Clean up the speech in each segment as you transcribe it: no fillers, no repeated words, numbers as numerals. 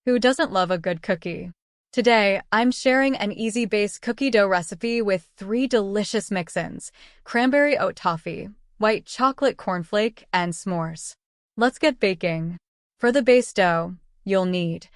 Who doesn't love a good cookie? Today, I'm sharing an easy base cookie dough recipe with 3 delicious mix-ins: cranberry oat toffee, white chocolate cornflake, and s'mores. Let's get baking. For the base dough, you'll need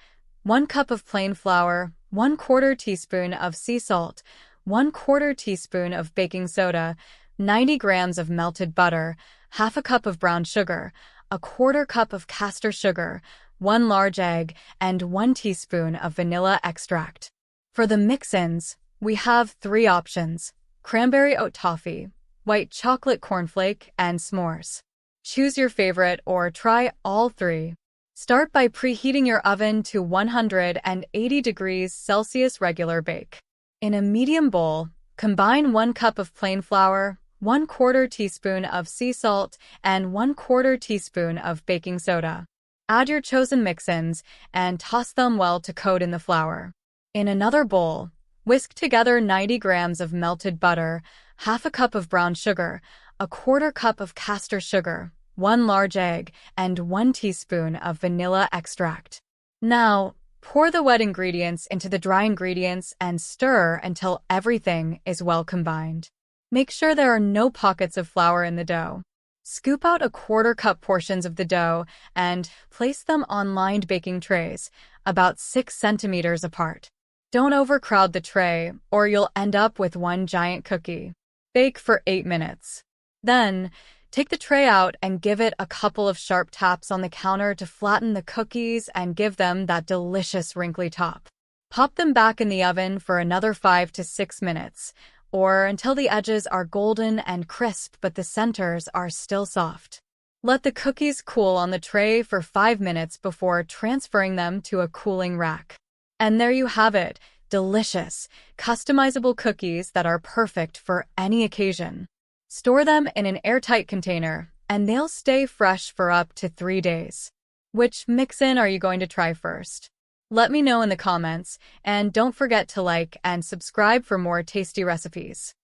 1 cup of plain flour, 1/4 teaspoon of sea salt, 1/4 teaspoon of baking soda, 90 grams of melted butter, half a cup of brown sugar, a 1/4 cup of castor sugar, 1 large egg, and 1 teaspoon of vanilla extract. For the mix-ins, we have 3 options: cranberry oat toffee, white chocolate cornflake, and s'mores. Choose your favorite or try all 3. Start by preheating your oven to 180 degrees Celsius regular bake. In a medium bowl, combine 1 cup of plain flour, 1/4 teaspoon of sea salt, and 1/4 teaspoon of baking soda. Add your chosen mix-ins and toss them well to coat in the flour. In another bowl, whisk together 90 grams of melted butter, half a cup of brown sugar, a 1/4 cup of castor sugar, 1 large egg, and 1 teaspoon of vanilla extract. Now, pour the wet ingredients into the dry ingredients and stir until everything is well combined. Make sure there are no pockets of flour in the dough. Scoop out a 1/4 cup portions of the dough and place them on lined baking trays, about 6 centimeters apart. Don't overcrowd the tray, or you'll end up with one giant cookie. Bake for 8 minutes. Then, take the tray out and give it a couple of sharp taps on the counter to flatten the cookies and give them that delicious wrinkly top. Pop them back in the oven for another 5 to 6 minutes, or until the edges are golden and crisp but the centers are still soft. Let the cookies cool on the tray for 5 minutes before transferring them to a cooling rack. And there you have it, delicious, customizable cookies that are perfect for any occasion. Store them in an airtight container, and they'll stay fresh for up to 3 days. Which mix-in are you going to try first? Let me know in the comments, and don't forget to like and subscribe for more tasty recipes.